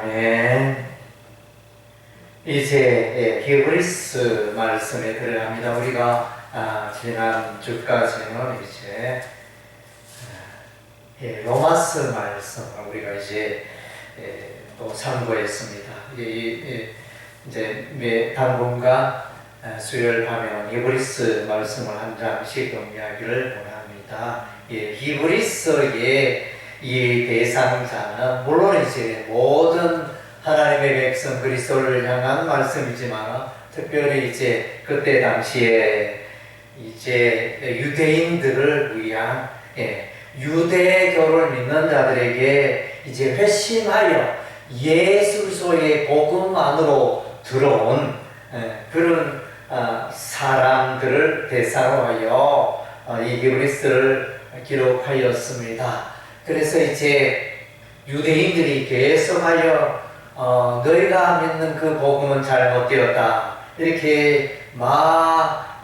아멘. 이제 히브리스 말씀에 들어갑니다. 우리가 지난 주까지는 이제 로마서 말씀을 우리가 이제 또 참고했습니다. 이제 당분간 수요일 밤에는 히브리스 말씀을 한 장씩 이야기를 원합니다. 히브리서의 이 대상자는 물론 이제 모든 하나님의 백성 그리스도를 향한 말씀이지만 특별히 이제 그때 당시에 이제 유대인들을 위한 유대교를 믿는 자들에게 이제 회심하여 예수 그리스도의 복음 안으로 들어온 그런 사람들을 대상으로 하여 이 히브리서를 기록하였습니다. 그래서 이제 유대인들이 계속하여 너희가 믿는 그 복음은 잘못되었다, 이렇게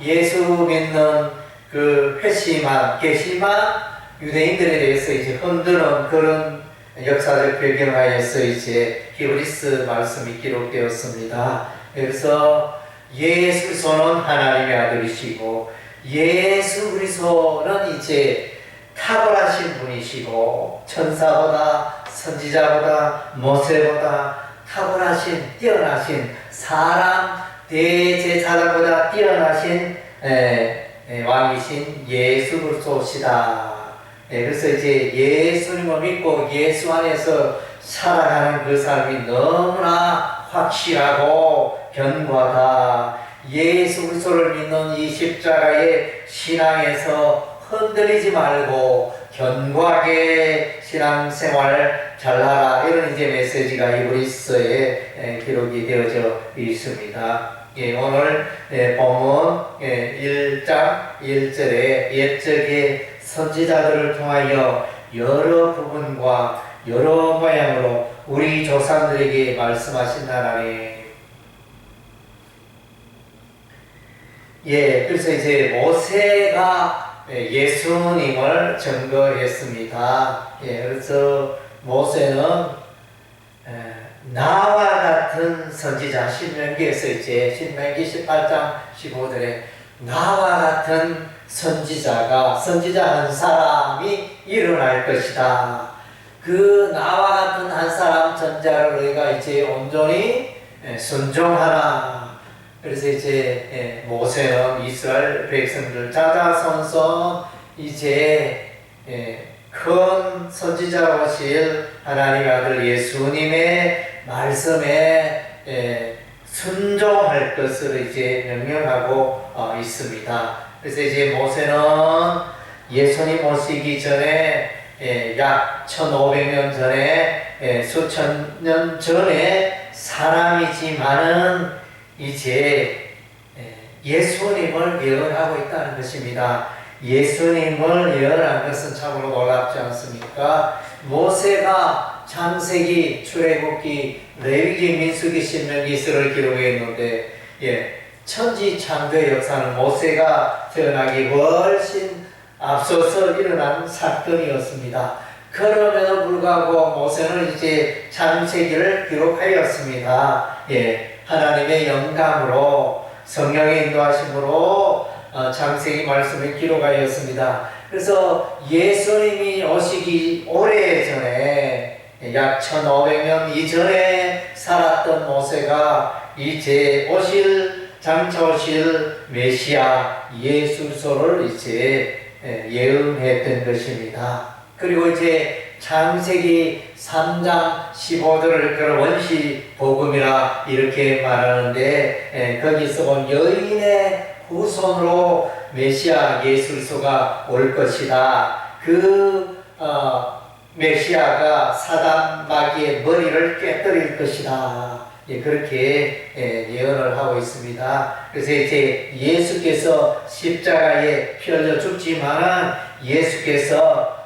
예수 믿는 그 회심한 개심한 유대인들에 대해서 이제 흔드는 그런 역사적 배경하에서 이제 히브리서 말씀이 기록되었습니다. 그래서 예수 그리스도는 하나님의 아들이시고 예수 그리스도는 이제 탁월하신 분이시고 천사보다 선지자보다 모세보다 탁월하신 뛰어나신 사람 대제사장보다 뛰어나신 왕이신 예수 그리스도시다. 그래서 이제 예수님을 믿고 예수 안에서 살아가는 그 삶이 너무나 확실하고 견고하다. 예수 그리스도를 믿는 이 십자가의 신앙에서 흔들리지 말고 견고하게 신앙생활을 잘하라, 이런 이제 메시지가 히브리서에 기록이 되어져 있습니다. 오늘 본문 1장 1절에 옛적의 선지자들을 통하여 여러 부분과 여러 모양으로 우리 조상들에게 말씀하신 하나님. 그래서 이제 모세가 예수님을 증거했습니다. 그래서 모세는 나와 같은 선지자, 신명기에서 이제 신명기 18장 15절에 나와 같은 선지자 한 사람이 일어날 것이다. 그 나와 같은 한 사람 전자를 너희가 이제 온전히 순종하라. 그래서 이제 모세는 이스라엘 백성들을 찾아서서 이제 큰 선지자로 오실 하나님의 아들 예수님의 말씀에 순종할 것을 이제 명령하고 있습니다. 그래서 이제 모세는 예수님 오시기 전에 약 1500년 전에 수천 년 전에 사람이지만은 이제 예수님을 예언하고 있다는 것입니다. 예수님을 예언한 것은 참으로 놀랍지 않습니까? 모세가 창세기, 출애굽기, 레위기, 민수기, 신명기, 서를 기록했는데 천지 창조의 역사는 모세가 태어나기 훨씬 앞서서 일어난 사건이었습니다. 그럼에도 불구하고 모세는 이제 창세기를 기록하였습니다. 하나님의 영감으로 성령의 인도하심으로 창세기 말씀을 기록하였습니다. 그래서 예수님이 오시기 오래전에 약 1500년 이전에 살았던 모세가 이제 장차 오실 메시아 예수 그리스도를 이제 예언했던 것입니다. 그리고 이제 창세기 3장 15절을 그 원시 복음이라 이렇게 말하는데 거기서 본 여인의 후손으로 메시아 예수 그리스도가 올 것이다. 그 메시아가 사단 마귀의 머리를 깨뜨릴 것이다. 그렇게 예언을 하고 있습니다. 그래서 이제 예수께서 십자가에 피 흘려 죽지만 예수께서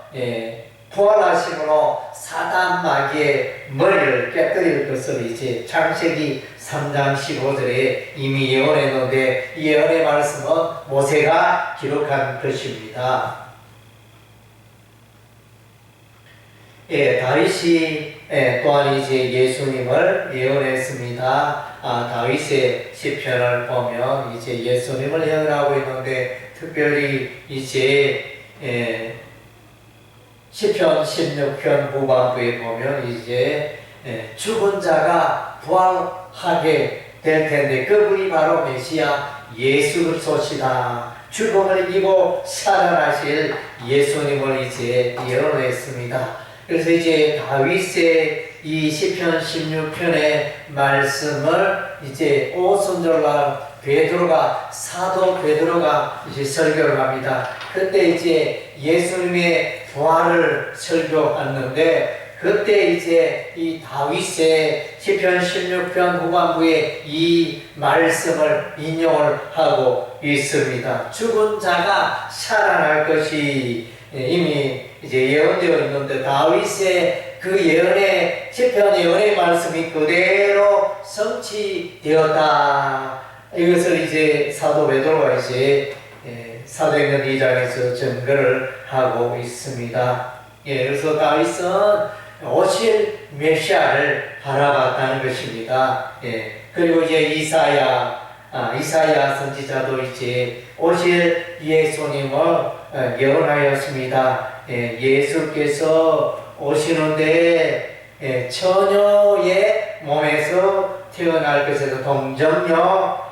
부활하심으로 사단 마귀의 머리를 깨뜨릴 것을 이제 창세기 3장 15절에 이미 예언했는데 이 예언의 말씀은 모세가 기록한 것입니다. 다윗이 또한 이제 예수님을 예언했습니다. 다윗의 시편을 보면 이제 예수님을 예언하고 있는데 특별히 이제 시편 16편 후반부에 보면 이제 죽은 자가 부활하게 될 텐데 그분이 바로 메시아 예수 그리스도시다. 죽음을 이기고 살아나실 예수님을 이제 예언했습니다. 그래서 이제 다윗의 이 시편 16편의 말씀을 이제 오순절날 사도 베드로가 이제 설교를 합니다. 그때 이제 예수님의 부활을 설교하는데 그때 이제 이 다윗의 시편 16편 후반부에 이 말씀을 인용을 하고 있습니다. 죽은 자가 살아날 것이 이미 이제 예언되어 있는데 다윗의 그 예언의 시편 예언의 말씀이 그대로 성취되었다. 이것을 이제 사도 베드로가 이제 사도행전 2장에서 증거를 하고 있습니다. 그래서 다윗은 오실 메시아를 바라봤다는 것입니다. 그리고 이제 이사야 선지자도 이제 오실 예수님을 예언하였습니다. 예수께서 오시는데 처녀의 몸에서 태어날 것에서 동정녀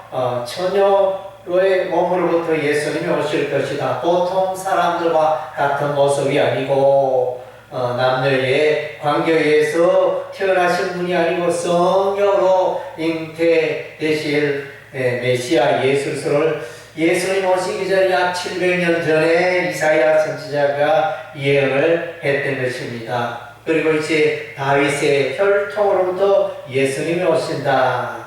처녀의 몸으로부터 예수님이 오실 것이다. 보통 사람들과 같은 모습이 아니고 남녀의 관계에서 태어나신 분이 아니고 성녀로 잉태되실 메시아 예수를 예수님 오시기 전 약 700년 전에 이사야 선지자가 예언을 했던 것입니다. 그리고 이제 다윗의 혈통으로부터 예수님이 오신다.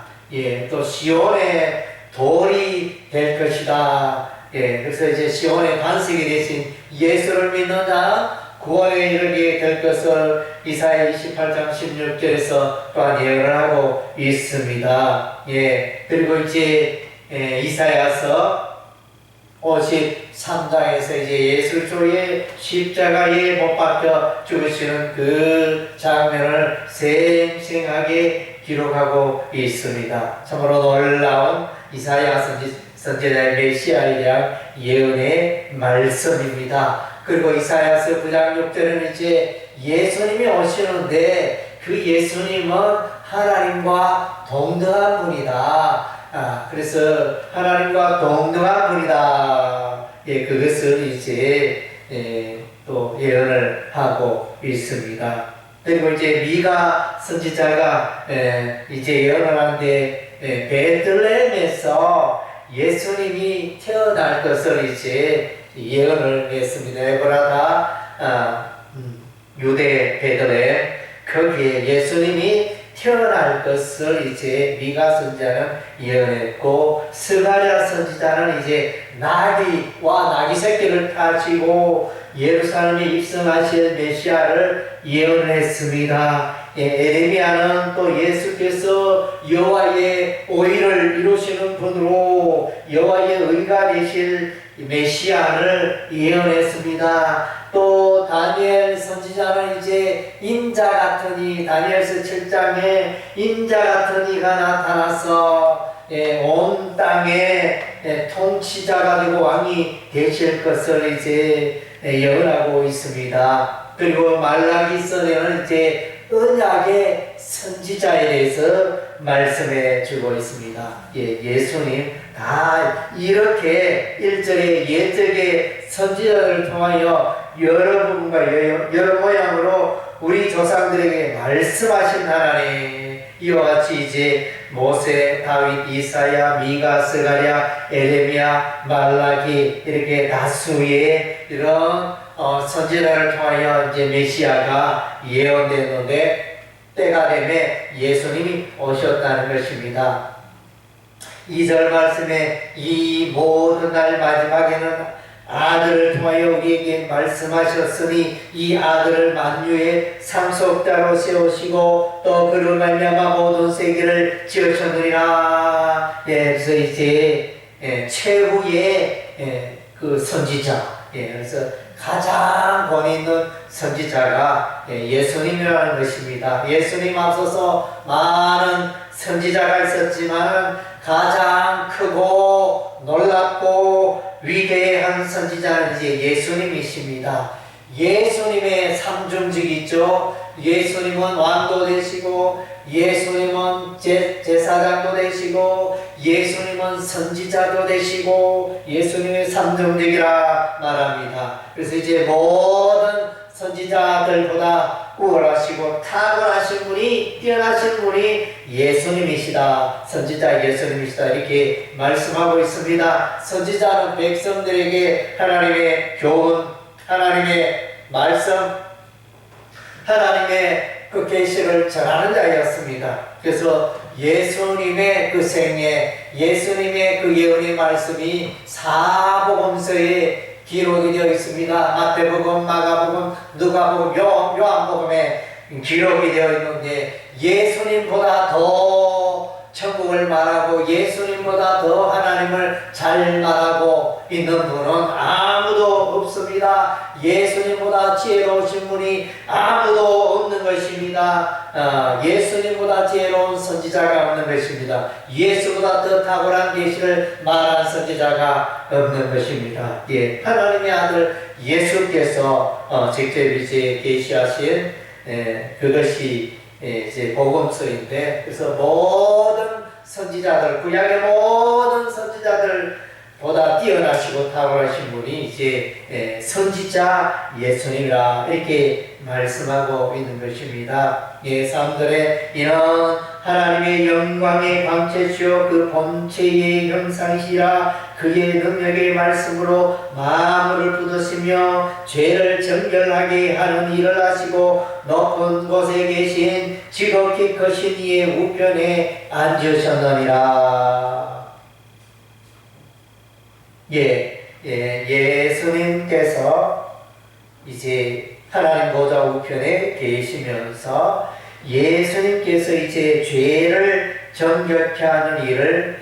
또 시온의 돌이 될 것이다. 그래서 이제 시온의 반석이 되신 예수를 믿는 자는 구원에 이르게 될 것을 이사야 28장 16절에서 또한 예언을 하고 있습니다. 그리고 이제 이사야서 53장에서 이제 예수 그리스도의 십자가에 못 박혀 죽으시는 그 장면을 생생하게 기록하고 있습니다. 참으로 놀라운 이사야 선지자의 메시아에 대한 예언의 말씀입니다. 그리고 이사야서 9장 6절은 이제 예수님이 오시는데 그 예수님은 하나님과 동등한 분이다. 그래서 하나님과 동등한 분이다. 그것을 이제 또 예언을 하고 있습니다. 그리고 이제 미가 선지자가 이제 예언을 하는데 베들레헴에서 예수님이 태어날 것을 이제 예언을 했습니다. 에브라다 유대 베들레헴 거기에 예수님이 태어날 것을 이제 미가 선지자는 예언했고 스가랴 선지자는 이제 나귀와 나귀 새끼를 타시고 예루살렘에 입성하실 메시아를 예언했습니다. 에레미야는 또 예수께서 여호와의 의를 이루시는 분으로 여호와의 의가 되실 메시아를 예언했습니다. 또 다니엘 선지자는 이제 인자 같은 이 다니엘서 7장에 인자 같은 이가 나타나서 온 땅의 통치자가 되고 왕이 되실 것을 이제 예언하고 있습니다. 그리고 말라기서에는 이제 언약의 선지자에 대해서 말씀해 주고 있습니다. 예수님 다 이렇게 1절에 예적의 선지자를 통하여 여러 부분과 여러 모양으로 우리 조상들에게 말씀하신 하나님, 이와 같이 이제 모세, 다윗, 이사야, 미가, 스가랴, 에레미야, 말라기 이렇게 다수의 이런 선지자를 통하여 이제 메시아가 예언되는데 때가 되매 예수님이 오셨다는 것입니다. 2절 말씀에 이 모든 날 마지막에는 아들을 통하여 우리에게 말씀하셨으니 이 아들을 만유의 상속자로 세우시고 또 그로 말미암아 모든 세계를 지으셨느니라. 그래서 이제 최후의 그 선지자, 그래서 가장 권위 있는 선지자가 예수님이라는 것입니다. 예수님 앞서서 많은 선지자가 있었지만 가장 크고 놀랍고 위대한 선지자는 이제 예수님이십니다. 예수님의 삼중직이 있죠. 예수님은 왕도 되시고, 예수님은 제사장도 되시고, 예수님은 선지자도 되시고, 예수님의 삼중직이라 말합니다. 그래서 이제 모든 선지자들보다 우월하시고 탁월하신 분이, 뛰어나신 분이 예수님이시다. 선지자 예수님이시다. 이렇게 말씀하고 있습니다. 선지자는 백성들에게 하나님의 교훈, 하나님의 말씀, 하나님의 그 계시를 전하는 자였습니다. 그래서 예수님의 그 생애, 예수님의 그 예언의 말씀이 사복음서에 기록이 되어 있습니다. 마태복음, 마가복음, 누가복음, 요한복음에 기록이 되어 있는데 예수님보다 더 천국을 말하고 예수님보다 더 하나님을 잘 말하고 있는 분은 아무도 없습니다. 예수님보다 지혜로우신 분이 아무도 없는 것입니다. 예수님보다 지혜로운 선지자가 없는 것입니다. 예수보다 더 탁월한 계시를 말한 선지자가 없는 것입니다. 예, 하나님의 아들 예수께서 직접 이제 계시하신 그것이 이제 복음서인데, 그래서 모든 선지자들, 구약의 모든 선지자들보다 뛰어나시고 탁월하신 분이 이제 선지자 예수님이라 이렇게 말씀하고 있는 것입니다. 예, 사람들의 이런 하나님의 영광의 광채시요 그 본체의 형상이시라 그의 능력의 말씀으로 마음을 굳으시며 죄를 정결하게 하는 일을 하시고 높은 곳에 계신 지극히 크신 이의 우편에 앉으셨느니라. 예수님께서 이제 하나님 보좌 우편에 계시면서 예수님께서 이제 죄를 정결케 하는 일을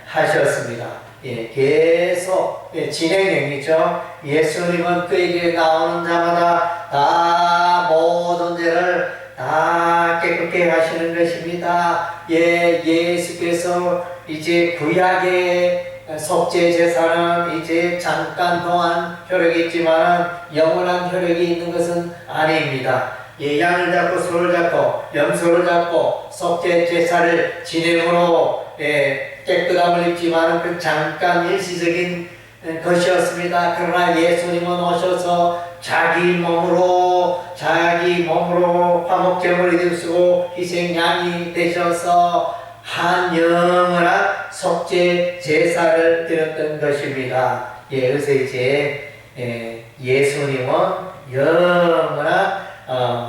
하셨습니다. 계속 진행형이죠. 예수님은 그에게 나오는 자마다 다 모든 죄를 다 깨끗게 하시는 것입니다. 예수께서 이제 구약의 속죄 제사는 이제 잠깐 동안 효력이 있지만 영원한 효력이 있는 것은 아닙니다. 양을 잡고 소를 잡고 염소를 잡고 속죄 제사를 진행으로 깨끗함을 입지만 그 잠깐 일시적인 것이었습니다. 그러나 예수님은 오셔서 자기 몸으로 화목제물이 되시고 희생양이 되셔서 한 영원한 속죄 제사를 드렸던 것입니다. 그래서 이제 예수님은 영원한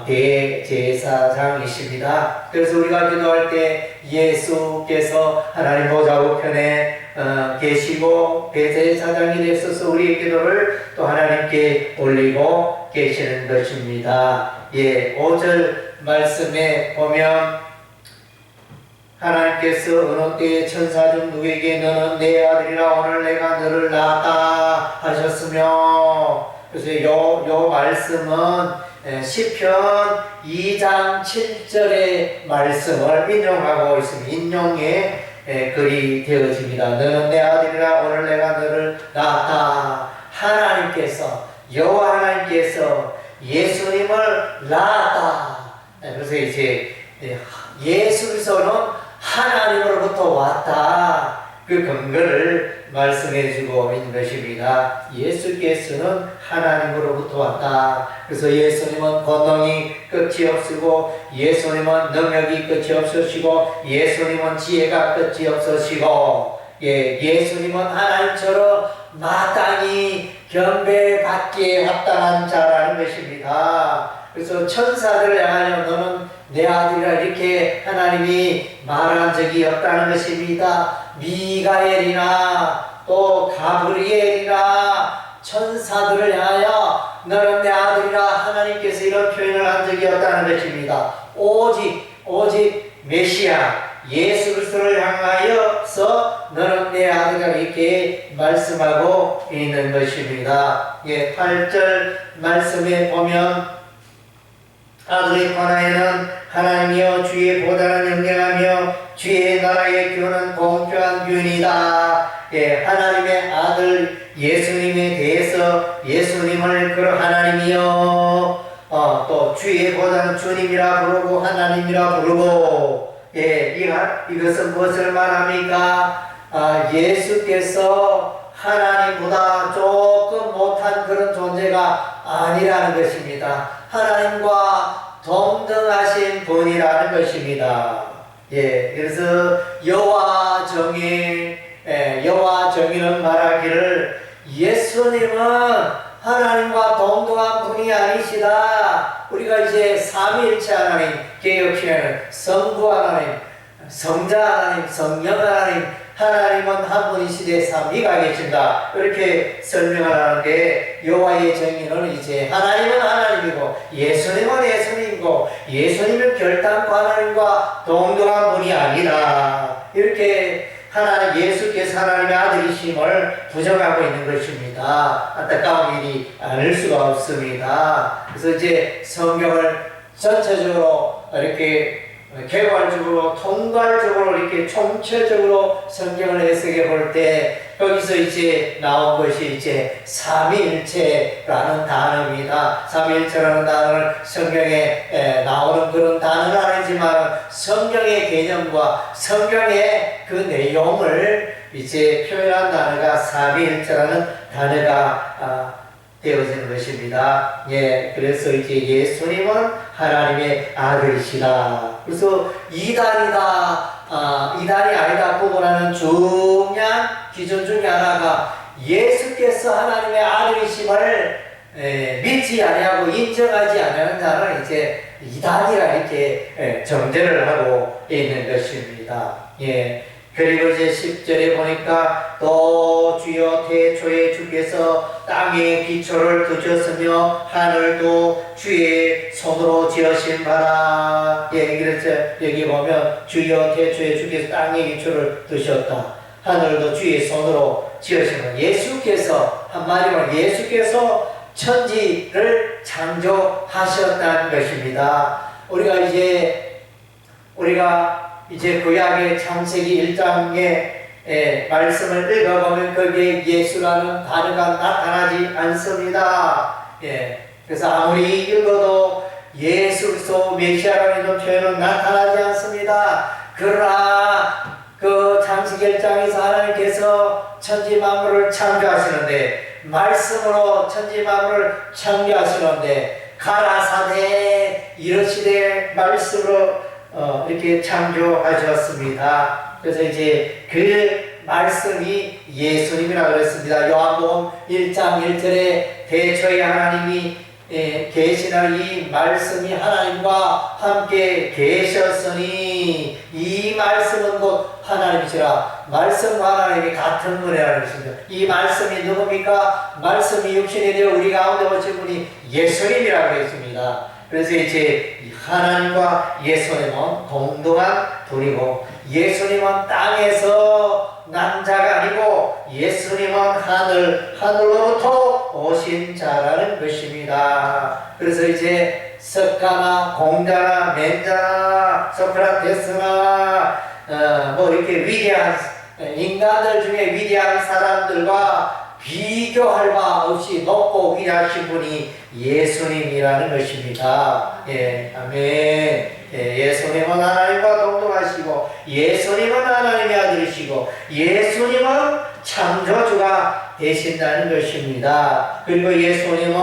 대제사장이십니다. 그래서 우리가 기도할 때 예수께서 하나님 보좌 우편에 계시고 대제사장이 되셔서 우리의 기도를 또 하나님께 올리고 계시는 것입니다. 5절 말씀에 보면 하나님께서 어느 때에 천사 중 누구에게 너는 내 아들이라 오늘 내가 너를 낳았다 하셨으며, 그래서 요 말씀은 시편 2장 7절의 말씀을 인용하고 있습니다. 인용의 글이 되어집니다. 너는 내 아들이라 오늘 내가 너를 낳았다. 하나님께서, 여호와 하나님께서 예수님을 낳았다. 그래서 이제 예수 그리스도는 하나님으로부터 왔다. 그 근거를 말씀해 주고 있는 것입니다. 예수께서는 하나님으로부터 왔다. 그래서 예수님은 권능이 끝이 없으시고, 예수님은 능력이 끝이 없으시고, 예수님은 지혜가 끝이 없으시고, 예수님은 하나님처럼 마땅히 경배받기에 합당한 자라는 것입니다. 그래서 천사들을 향하여 너는 내 아들이라 이렇게 하나님이 말한 적이 없다는 것입니다. 미가엘이나 또 가브리엘이나 천사들을 향하여 너는 내 아들이라 하나님께서 이런 표현을 한 적이 없다는 것입니다. 오직 메시아 예수 그리스도를 향하여서 너는 내 아들이라 이렇게 말씀하고 있는 것입니다. 8절 말씀에 보면 아들에 관하여는 하나님이여 주의 보다는 영광하며 주의 나라의 교훈은 공평한 교훈이다. 하나님의 아들 예수님에 대해서 예수님을 그런 하나님이여 또 주의 보다는 주님이라 부르고 하나님이라 부르고 이것은 무엇을 말합니까? 예수께서 하나님보다 조금 못한 그런 존재가 아니라는 것입니다. 하나님과 동등하신 분이라는 것입니다. 그래서 여호와 정의는 말하기를 예수님은 하나님과 동등한 분이 아니시다. 우리가 이제 삼위일체 하나님, 개혁시에는 성부 하나님, 성자 하나님, 성령 하나님, 하나님은 한 분이시되 삼위가 계신다. 이렇게 설명을 하는데 여호와의 정의는 이제 하나님은 하나님이고 예수님은 예수님이고 예수님은 결단코 하나님과 동등한 분이 아니다. 이렇게 예수께서 하나님의 아들이심을 부정하고 있는 것입니다. 안타까운 일이 아닐 수가 없습니다. 그래서 이제 성경을 전체적으로 이렇게 개괄적으로 통괄적으로 이렇게 총체적으로 성경을 해석해 볼 때 거기서 이제 나온 것이 이제 삼위일체라는 단어입니다. 삼위일체라는 단어는 성경에 나오는 그런 단어는 아니지만 성경의 개념과 성경의 그 내용을 이제 표현한 단어가 삼위일체라는 단어가 되어지는 것입니다. 그래서 이제 예수님은 하나님의 아들이시다. 그래서 이단이 아니다 구분하는 중요한 기준 중에 하나가 예수께서 하나님의 아들이심을 믿지 아니하고 인정하지 않는 자는 이제 이단이라 이렇게 정죄를 하고 있는 것입니다. 그리고 이제 10절에 보니까 또 주여 태초에 주께서 땅에 기초를 두셨으며 하늘도 주의 손으로 지으신 바라. 그래서 여기 보면 주여 태초에 주께서 땅에 기초를 두셨다. 하늘도 주의 손으로 지으신 바. 예수께서 한마디로 예수께서 천지를 창조하셨다는 것입니다. 우리가 이제 구약의 창세기 1장의 말씀을 읽어보면 거기에 예수라는 단어가 나타나지 않습니다. 그래서 아무리 읽어도 예수 그리스도 메시아라는 표현은 나타나지 않습니다. 그러나 그 창세기 1장에서 하나님께서 천지 만물을 창조하시는데 말씀으로 천지 만물을 창조하시는데 가라사대 이르시되 말씀으로 이렇게 창조하셨습니다. 그래서 이제 그 말씀이 예수님이라고 그랬습니다. 요한복음 1장 1절에 대초에 하나님이 계시는 이 말씀이 하나님과 함께 계셨으니 이 말씀은 곧 하나님이시라. 말씀과 하나님이 같은 분이라는 것입니다. 이 말씀이 누굽니까? 말씀이 육신이 되어 우리 가운데 오신 분이 예수님이라고 했습니다. 그래서 이제 하나님과 예수님은 동등한 분이고 예수님은 땅에서 난 자가 아니고 예수님은 하늘로부터 오신 자라는 것입니다. 그래서 이제 석가나 공자나 맹자나 소크라테스나 이렇게 위대한 인간들 중에 위대한 사람들과 비교할 바 없이 높고 위대하신 분이 예수님이라는 것입니다. 아멘. 예수님은 하나님과 동등하시고 예수님은 하나님의 아들이시고 예수님은 창조주가 되신다는 것입니다. 그리고 예수님은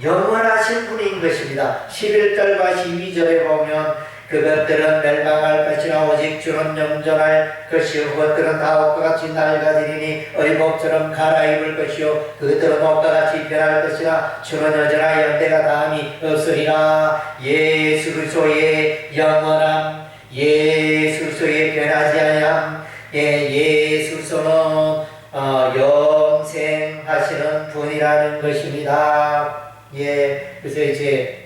영원하신 분인 것입니다. 11절과 12절에 보면 그것들은 멸망할 것이나 오직 주는 영존할 것이요 그것들은 다 옷과 같이 낡아지리니 의복처럼 갈아입을 것이요 그것들은 옷과 같이 변할 것이나 주는 여전하 연대가 다함이 없으리라. 예수 그리스도의 영원함, 예수 그리스도의 변하지 아니함, 예수 그리스도는 영생하시는 분이라는 것입니다. 그래서 이제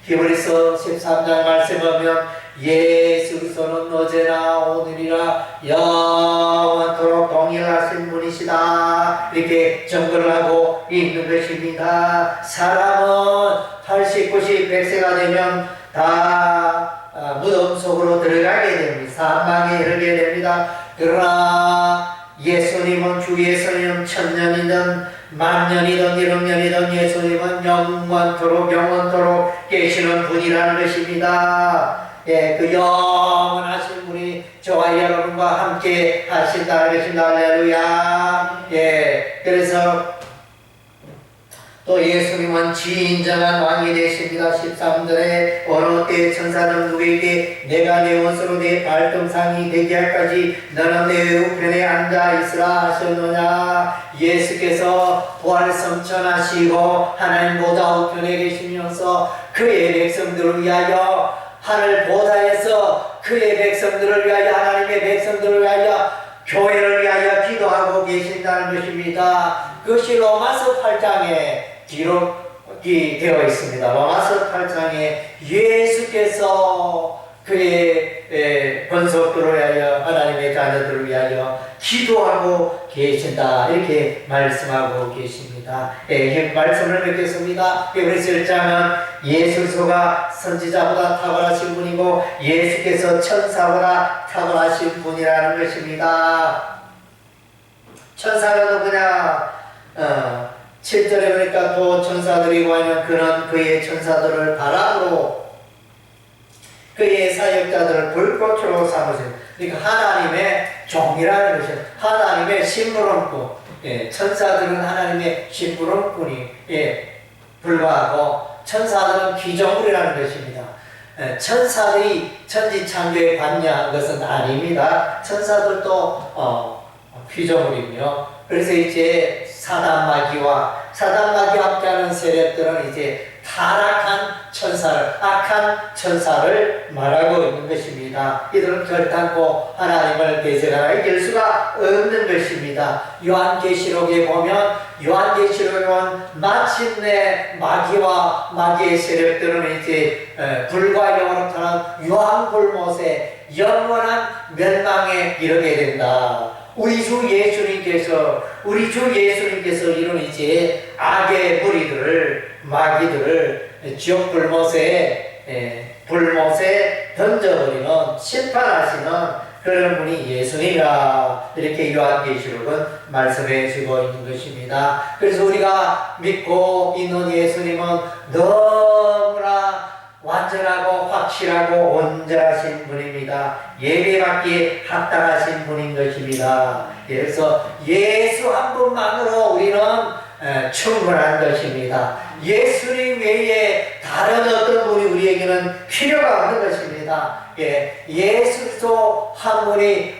히브리서 13장 말씀 보면 예수 그리스도는 어제나 오늘이라 영원토록 동일하신 분이시다. 이렇게 정거를 하고 있는 것입니다. 사람은 80, 90, 100세가 되면 다 무덤 속으로 들어가게 됩니다. 사망에 이르게 됩니다. 그러나 예수님은 주 예수님은 천년이든 만년이든 1억년이든 예수님은 영원토록 계시는 분이라는 것입니다. 예, 그 영원하신 분이 저와 여러분과 함께 하신다는 것입니다. 할렐루야. 예, 그래서 또 예수님은 진정한 왕이 되십니다. 13절에 어느 때 천사는 누구에게 내가 내 원수로 내 발등상이 되게 할까지 너는 내 우편에 앉아 있으라 하셨느냐. 예수께서 부활성천하시고 하나님보다 우편에 계시면서 그의 백성들을 위하여 하늘 보좌에서 그의 백성들을 위하여 하나님의 백성들을 위하여 교회를 위하여 기도하고 계신다는 것입니다. 그것이 로마서 8장에 기록이 되어 있습니다. 로마서 8장에 예수께서 그의 권속들을 위하여 하나님의 자녀들을 위하여 기도하고 계신다 이렇게 말씀하고 계십니다. 예, 말씀을 뵙겠습니다. 에브리서 1장은 예수가 선지자보다 탁월하신 분이고 예수께서 천사보다 탁월하신 분이라는 것입니다. 천사가 누구냐? 7절에 보니까 또 천사들이 와면 그는 그의 천사들을 바람으로 그의 사역자들을 불꽃으로 삼으시고, 그러니까 하나님의 종이라는 것이에요. 하나님의 심부름꾼. 예, 천사들은 하나님의 심부름꾼이 불과하고 천사들은 피조물이라는 것입니다. 예, 천사들이 천지창조에 관여한 것은 아닙니다. 천사들도 피조물이며, 그래서 이제 사단마귀와 함께하는 세력들은 이제 타락한 천사를, 악한 천사를 말하고 있는 것입니다. 이들은 결단코 하나님을 대적하여 이길 수가 없는 것입니다. 요한계시록에 보면, 요한계시록에 보면 마침내 마귀와 마귀의 세력들은 이제 불과 영으로 타는 유황불못에 영원한 멸망에 이르게 된다. 우리 주 예수님께서 이런 이제 악의 무리들을, 마귀들을 지옥 불못에 던져버리는, 심판하시는 그런 분이 예수님이라 이렇게 요한계시록은 말씀해 주고 있는 것입니다. 그래서 우리가 믿고 있는 예수님은 너무나 완전하고 확실하고 온전하신 분입니다. 예배받기에 합당하신 분인 것입니다. 그래서 예수 한 분만으로 우리는 충분한 것입니다. 예수님 외에 다른 어떤 분이 우리에게는 필요가 없는 것입니다. 예수 한 분이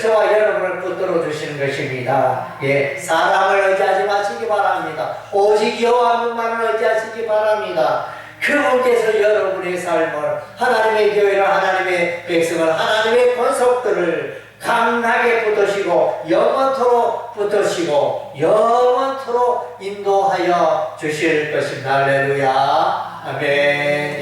저와 여러분을 붙들어 주시는 것입니다. 사람을 의지하지 마시기 바랍니다. 오직 여호와 한 분만을 의지하시기 바랍니다. 그분께서 여러분의 삶을, 하나님의 교회를, 하나님의 백성을, 하나님의 권속들을 강하게 붙드시고 영원토록 붙드시고 영원토록 인도하여 주실 것입니다. 할렐루야. 아멘.